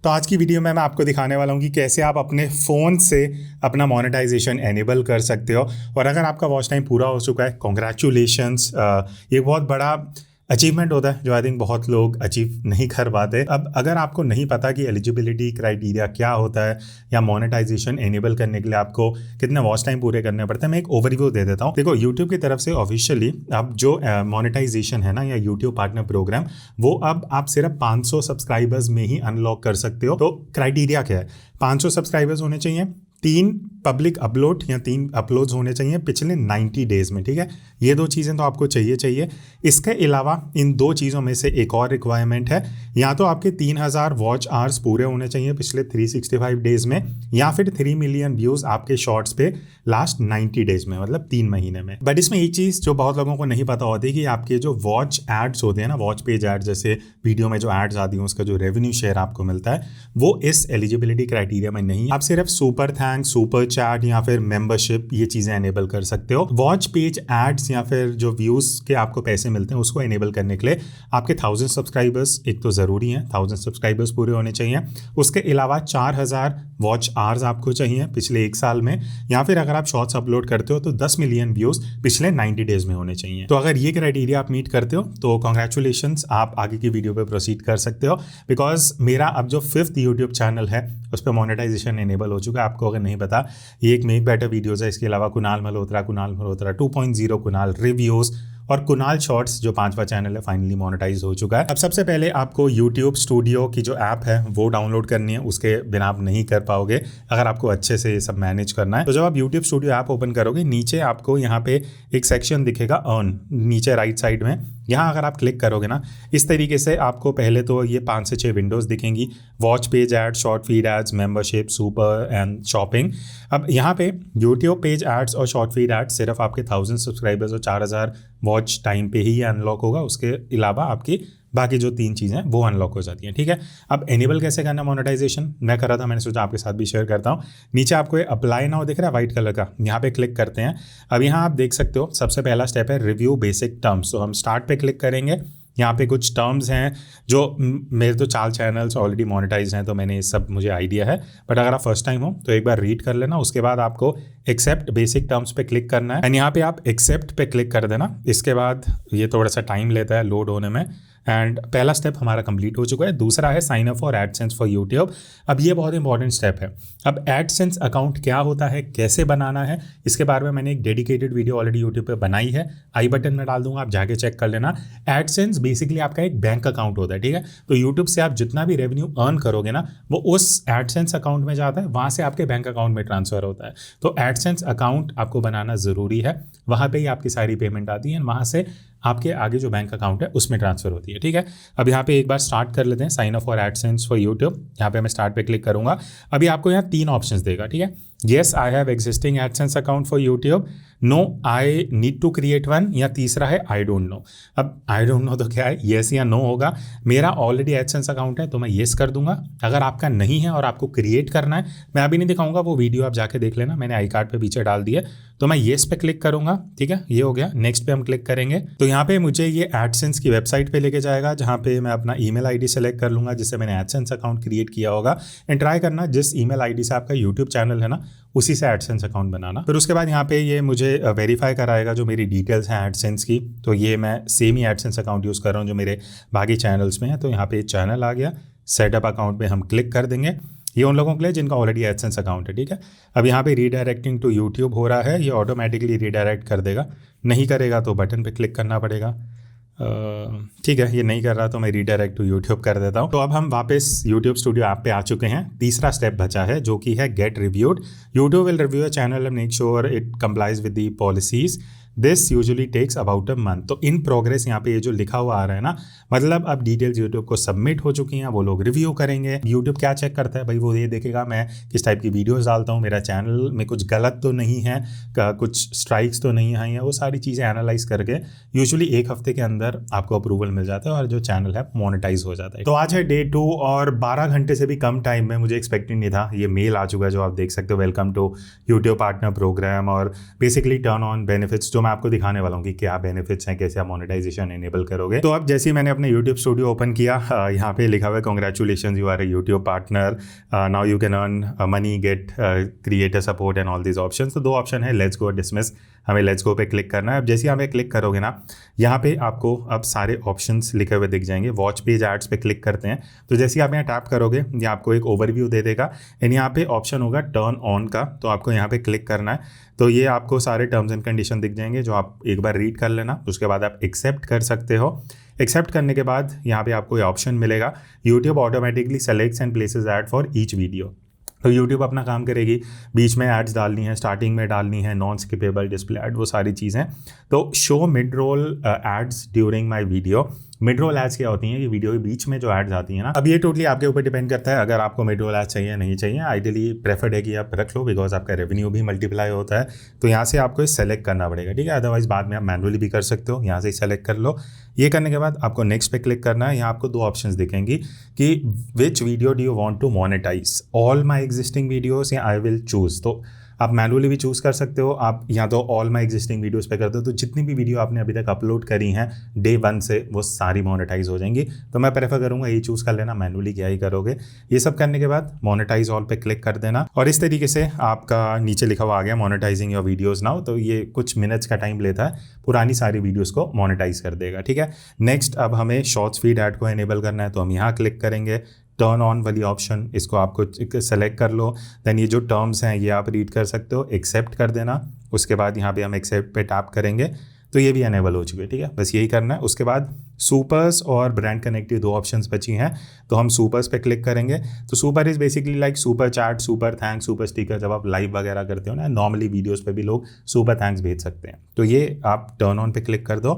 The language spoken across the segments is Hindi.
तो आज की वीडियो में मैं आपको दिखाने वाला हूँ कि कैसे आप अपने फ़ोन से अपना मोनेटाइजेशन एनेबल कर सकते हो। और अगर आपका वॉच टाइम पूरा हो चुका है, कॉन्ग्रेचुलेशंस। ये बहुत बड़ा अचीवमेंट होता है जो आई थिंक बहुत लोग अचीव नहीं कर पाते। अब अगर आपको नहीं पता कि एलिजिबिलिटी क्राइटेरिया क्या होता है या मोनेटाइजेशन एनेबल करने के लिए आपको कितने वॉच टाइम पूरे करने पड़ते हैं, मैं एक ओवरव्यू दे देता हूँ। देखो, यूट्यूब की तरफ से ऑफिशियली अब जो मोनेटाइजेशन है ना, या यूट्यूब पार्टनर प्रोग्राम, वो अब आप सिर्फ 500 सब्सक्राइबर्स में ही अनलॉक कर सकते हो। तो क्राइटेरिया क्या है? 500 सब्सक्राइबर्स होने चाहिए, 3 पब्लिक अपलोड या 3 अपलोड्स होने चाहिए पिछले 90 डेज में। ठीक है, ये 2 चीज़ें तो आपको चाहिए। इसके अलावा इन 2 चीज़ों में से एक और रिक्वायरमेंट है, या तो आपके 3000 वॉच आवर्स पूरे होने चाहिए पिछले 365 डेज में, या फिर 3 मिलियन व्यूज़ आपके शॉर्ट्स पे लास्ट 90 डेज में, मतलब 3 महीने में। बट इसमें एक चीज़ जो बहुत लोगों को नहीं पता होती कि आपके जो वॉच एड्स होते हैं ना, वॉच पेज एड्स, जैसे वीडियो में जो एड्स आती हैं उसका जो रेवेन्यू शेयर आपको मिलता है, वो इस एलिजिबिलिटी क्राइटेरिया में नहीं। आप सिर्फ सुपर थैंक्स, सुपर चैट या फिर मेंबरशिप, ये चीज़ें एनेबल कर सकते हो। वॉच पेज एड्स या फिर जो व्यूज़ के आपको पैसे मिलते हैं उसको एनेबल करने के लिए आपके 1000 सब्सक्राइबर्स एक तो ज़रूरी है, 1000 सब्सक्राइबर्स पूरे होने चाहिए। उसके अलावा 4000 वॉच आवर्स आपको चाहिए पिछले 1 साल में, या फिर अगर आप शॉर्ट्स अपलोड करते हो तो 10 मिलियन व्यूज़ पिछले 90 डेज में होने चाहिए। तो अगर ये क्राइटेरिया आप मीट करते हो तो कॉन्ग्रेचुलेशंस, आप आगे की वीडियो पे प्रोसीड कर सकते हो। बिकॉज मेरा अब जो 5th यूट्यूब चैनल है उस पर मोनेटाइजेशन एनेबल हो चुका है। आपको अगर नहीं पता, ये एक मेक बेटर वीडियोज़ है, इसके अलावा कुणाल मल्होत्रा 2.0, कुणाल रिव्यूज़ और कुणाल शॉर्ट्स जो 5वां चैनल है फाइनली मोनेटाइज हो चुका है। अब सबसे पहले आपको यूट्यूब स्टूडियो की जो ऐप है वो डाउनलोड करनी है, उसके बिना आप नहीं कर पाओगे अगर आपको अच्छे से ये सब मैनेज करना है। तो जब आप यूट्यूब स्टूडियो ऐप ओपन करोगे, नीचे आपको यहाँ पे एक सेक्शन दिखेगा अर्न, नीचे राइट साइड में। यहाँ अगर आप क्लिक करोगे ना, इस तरीके से आपको पहले तो ये 5 से 6 विंडोज़ दिखेंगी, watch page ad, short feed ads, membership, super and shopping. अब यहाँ पे यूट्यूब पेज एड्स और शॉर्ट फीड एड्स सिर्फ आपके 1000 सब्सक्राइबर्स और 4000 वॉच टाइम पे ही अनलॉक होगा। उसके अलावा आपकी बाकी जो 3 चीज़ें वो अनलॉक हो जाती हैं। ठीक है, अब एनेबल कैसे करना मोनेटाइजेशन मैं कर रहा था, मैंने सोचा आपके साथ भी शेयर करता हूँ। नीचे आपको ये अप्लाई नाउ दिख रहा है वाइट कलर का, यहाँ पे क्लिक करते हैं। अब यहाँ आप देख सकते हो सबसे पहला स्टेप है रिव्यू बेसिक टर्म्स। तो हम स्टार्ट पे क्लिक करेंगे। यहाँ पे कुछ टर्म्स हैं जो मेरे तो 4 चैनल्स ऑलरेडी मोनेटाइज हैं, तो मैंने ये सब मुझे आइडिया है। बट अगर आप फर्स्ट टाइम हो तो एक बार रीड कर लेना। उसके बाद आपको एक्सेप्ट बेसिक टर्म्स पे क्लिक करना है, एंड यहाँ पे आप एक्सेप्ट पे क्लिक कर देना। इसके बाद ये थोड़ा सा टाइम लेता है लोड होने में, एंड पहला स्टेप हमारा कंप्लीट हो चुका है। दूसरा है sign up for AdSense for YouTube. अब ये बहुत इंपॉर्टेंट स्टेप है। अब एडसेंस अकाउंट क्या होता है, कैसे बनाना है, इसके बारे में मैंने एक डेडिकेटेड वीडियो ऑलरेडी यूट्यूब पे बनाई है, आई बटन में डाल दूंगा, आप जाके चेक कर लेना। एडसेंस बेसिकली आपका एक बैंक अकाउंट होता है। ठीक है, तो यूट्यूब से आप जितना भी रेवेन्यू अर्न करोगे ना, वो उस एडसेंस अकाउंट में जाता है, वहाँ से आपके बैंक अकाउंट में ट्रांसफर होता है। तो एडसेंस अकाउंट आपको बनाना ज़रूरी है, वहाँ पर ही आपकी सारी पेमेंट आती है, वहाँ से आपके आगे जो बैंक अकाउंट है उसमें ट्रांसफर होती है। ठीक है, अब यहाँ पे एक बार स्टार्ट कर लेते हैं, sign up for AdSense for YouTube. यहाँ पे मैं स्टार्ट पे क्लिक करूंगा। अभी आपको यहाँ 3 ऑप्शंस देगा। ठीक है, yes I have existing AdSense account for YouTube, no I need to create one, या तीसरा है आई डोंट नो। अब आई डोंट नो तो क्या है, येस या नो होगा। मेरा ऑलरेडी एडसेंस अकाउंट है तो मैं येस कर दूंगा। अगर आपका नहीं है और आपको क्रिएट करना है, मैं अभी नहीं दिखाऊंगा, वो वीडियो आप जाके देख लेना, मैंने आई कार्ड पे पीछे डाल दिया। तो मैं येस पे क्लिक करूंगा। ठीक है, ये हो गया। नेक्स्ट पे हम क्लिक करेंगे तो यहाँ पे मुझे ये एडसेंस की वेबसाइट पे लेके जाएगा, जहाँ पे मैं अपना ईमेल आईडी सेलेक्ट कर लूँगा जिससे मैंने एडसेंस अकाउंट क्रिएट किया होगा। एंड ट्राई करना जिस ईमेल आईडी से आपका यूट्यूब चैनल है ना, उसी से एडसेंस अकाउंट बनाना। फिर उसके बाद यहाँ पे ये मुझे वेरीफाई कराएगा जो मेरी डिटेल्स हैं एडसेंस की। तो ये मैं सेम ही एडसेंस अकाउंट यूज़ कर रहा हूँ जो मेरे बाकी चैनल्स में है। तो यहाँ पे चैनल आ गया, सेटअप अकाउंट पे हम क्लिक कर देंगे। ये उन लोगों के लिए जिनका ऑलरेडी एडसेंस अकाउंट है। ठीक है, अब यहाँ पे रीडायरेक्टिंग टू यूट्यूब हो रहा है, ये ऑटोमेटिकली रीडायरेक्ट कर देगा। नहीं करेगा तो बटन पे क्लिक करना पड़ेगा। ठीक है, ये नहीं कर रहा तो मैं रीडायरेक्ट टू यूट्यूब कर देता हूँ। तो अब हम वापस यूट्यूब स्टूडियो ऐप पे आ चुके हैं। तीसरा स्टेप बचा है जो कि है get reviewed. YouTube will review a channel and make sure it complies with the policies. This usually takes about a month. तो इन प्रोग्रेस यहाँ पे ये जो लिखा हुआ आ रहा है ना, मतलब अब डिटेल्स यूट्यूब को सबमिट हो चुकी हैं, वो लोग रिव्यू करेंगे। यूट्यूब क्या चेक करता है भाई, वो ये देखेगा मैं किस टाइप की वीडियोस डालता हूँ, मेरा चैनल में कुछ गलत तो नहीं है, कुछ स्ट्राइक्स तो नहीं आई हैं, वो सारी चीज़ें एनालाइज करके यूजुअली 1 हफ्ते के अंदर आपको अप्रूवल मिल जाता है और जो चैनल है मोनेटाइज हो जाता है। तो आज है डे 2 और 12 घंटे से भी कम टाइम में, मुझे एक्सपेक्टेड नहीं था, ये मेल आ चुका है जो आप देख सकते हो, welcome to YouTube partner program और बेसिकली टर्न ऑन बेनिफिट्स, जो मैं आपको दिखाने वाला हूँ कि क्या बेनिफिट्स हैं, कैसे आप मोनेटाइजेशन एनेबल करोगे। तो अब जैसे ही मैंने अपने यूट्यूब स्टूडियो ओपन किया, यहाँ पे लिखा हुआ है congratulation you are a YouTube partner, now you can earn money, get creator support and all these option. तो दो ऑप्शन है, लेट्स गो, डिसमिस। हमें लेट्स गो पे क्लिक करना है। अब जैसे ही हमें क्लिक करोगे ना, यहाँ पे आपको अब सारे ऑप्शंस लिखे हुए दिख जाएंगे। वॉच पेज एड्स पे क्लिक करते हैं तो जैसे ही आप यहाँ टैप करोगे ये आपको एक ओवरव्यू दे देगा एंड यहाँ पे ऑप्शन होगा टर्न ऑन का, तो आपको यहाँ पे क्लिक करना है। तो ये आपको सारे टर्म्स एंड कंडीशन दिख जाएंगे जो आप एक बार रीड कर लेना, उसके बाद आप एक्सेप्ट कर सकते हो। एक्सेप्ट करने के बाद यहाँ पे आपको ये ऑप्शन मिलेगा, YouTube automatically selects and places add for each video. तो यूट्यूब अपना काम करेगी, बीच में एड्स डालनी है, स्टार्टिंग में डालनी है, नॉन स्किपेबल डिस्प्ले एड, वो सारी चीज़ें। तो show mid roll ads during my video. Mid roll ads क्या होती हैं, ये वीडियो के बीच में जो एड्स आती हैं ना, अब ये टोटली आपके ऊपर डिपेंड करता है अगर आपको मिड रोल एड्स चाहिए नहीं चाहिए। आइडियली प्रेफर्ड है कि आप रख लो, बिकॉज आपका रेवेन्यू भी मल्टीप्लाई होता है। तो यहाँ से आपको सेलेक्ट करना पड़ेगा, ठीक है। अदरवाइज बाद में आप मैनुअली भी कर सकते हो, यहाँ से सेलेक्ट कर लो। ये करने के बाद आपको नेक्स्ट पे क्लिक करना है। यहाँ आपको दो ऑप्शंस दिखेंगी कि which video do you want to monetize, all my existing videos या आई विल चूज। तो आप मैनुअली भी चूज़ कर सकते हो, आप या तो ऑल माई एग्जिस्टिंग वीडियोस पे कर दो, तो जितनी भी वीडियो आपने अभी तक अपलोड करी हैं डे 1 से वो सारी मोनेटाइज हो जाएंगी। तो मैं प्रेफर करूँगा ये चूज़ कर लेना, मैनुअली क्या ही करोगे। ये सब करने के बाद मोनेटाइज ऑल पे क्लिक कर देना और इस तरीके से आपका नीचे लिखा हुआ आ गया मोनेटाइजिंग योर वीडियोज़ नाउ। तो ये कुछ मिनट्स का टाइम लेता है, पुरानी सारी वीडियोज़ को मोनेटाइज कर देगा, ठीक है। नेक्स्ट अब हमें शॉर्ट्स फीड ऐड को एनेबल करना है, तो हम यहाँ क्लिक करेंगे, टर्न ऑन वाली ऑप्शन, इसको आपको सेलेक्ट कर लो। देन ये जो टर्म्स हैं ये आप रीड कर सकते हो, एक्सेप्ट कर देना। उसके बाद यहाँ पे हम एक्सेप्ट पे टैप करेंगे तो ये भी एनेबल हो चुके हैं, ठीक है। बस यही करना है। उसके बाद सुपर्स और ब्रांड कनेक्टिव दो ऑप्शंस बची हैं, तो हम सुपर्स पे क्लिक करेंगे। तो super is basically like super chat, super thanks, super sticker. जब आप लाइव वगैरह करते हो ना, नॉर्मली वीडियोज़ पे भी लोग सुपर थैंक्स भेज सकते हैं। तो ये आप टर्न ऑन पे क्लिक कर दो।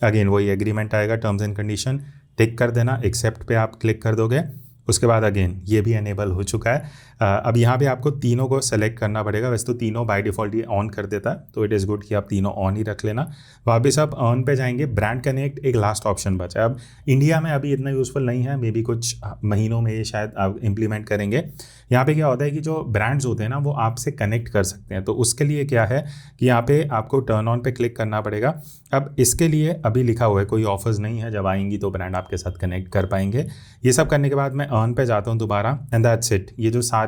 अगेन वही एग्रीमेंट आएगा, टर्म्स एंड कंडीशन टिक कर देना, एक्सेप्ट पे आप क्लिक कर दोगे। उसके बाद अगेन ये भी एनेबल हो चुका है। अब यहाँ पे आपको तीनों को सेलेक्ट करना पड़ेगा। वैसे तो तीनों बाय डिफ़ॉल्ट ये ऑन कर देता है, तो इट इज़ गुड कि आप तीनों ऑन ही रख लेना। वापस आप ऑन पे जाएंगे, ब्रांड कनेक्ट एक लास्ट ऑप्शन बचा है। अब इंडिया में अभी इतना यूज़फुल नहीं है, मे बी कुछ महीनों में ये शायद आप इम्प्लीमेंट करेंगे। यहाँ पे क्या होता है कि जो ब्रांड्स होते हैं ना वो आपसे कनेक्ट कर सकते हैं, तो उसके लिए क्या है कि यहाँ पे आपको टर्न ऑन पे क्लिक करना पड़ेगा। अब इसके लिए अभी लिखा हुआ है कोई ऑफर्स नहीं है, जब आएंगी तो ब्रांड आपके साथ कनेक्ट कर पाएंगे। ये सब करने के बाद मैं अर्न पे जाता हूँ दोबारा एंड दैट्स इट। ये जो सारे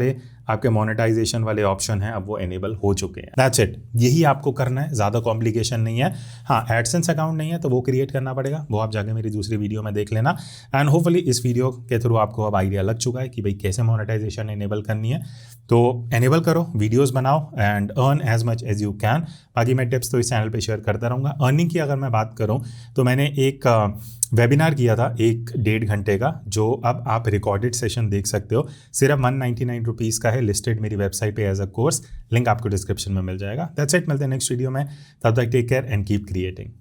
आपके मोनेटाइजेशन वाले ऑप्शन हैं अब वो एनेबल हो चुके हैं। दैट्स इट, यही आपको करना है, ज़्यादा कॉम्प्लिकेशन नहीं है। हाँ, एडसेंस अकाउंट नहीं है तो वो क्रिएट करना पड़ेगा, वो आप जाके मेरी दूसरी वीडियो में देख लेना। एंड होपफुली इस वीडियो के थ्रू आपको अब आइडिया लग चुका है कि भाई कैसे मोनेटाइजेशन एनेबल करनी है। तो एनेबल करो, वीडियोस बनाओ and earn as much as you can. बाकी मैं टिप्स तो इस चैनल पे शेयर करता रहूँगा। अर्निंग की अगर मैं बात करूँ तो मैंने एक वेबिनार किया था 1-1.5 घंटे का, जो अब आप रिकॉर्डेड सेशन देख सकते हो। सिर्फ 199 रुपीज़ का है, लिस्टेड मेरी वेबसाइट पे एज अ कोर्स। लिंक आपको डिस्क्रिप्शन में मिल जाएगा। दैट्स इट, मिलते हैं नेक्स्ट वीडियो में। तब तक take care and keep creating.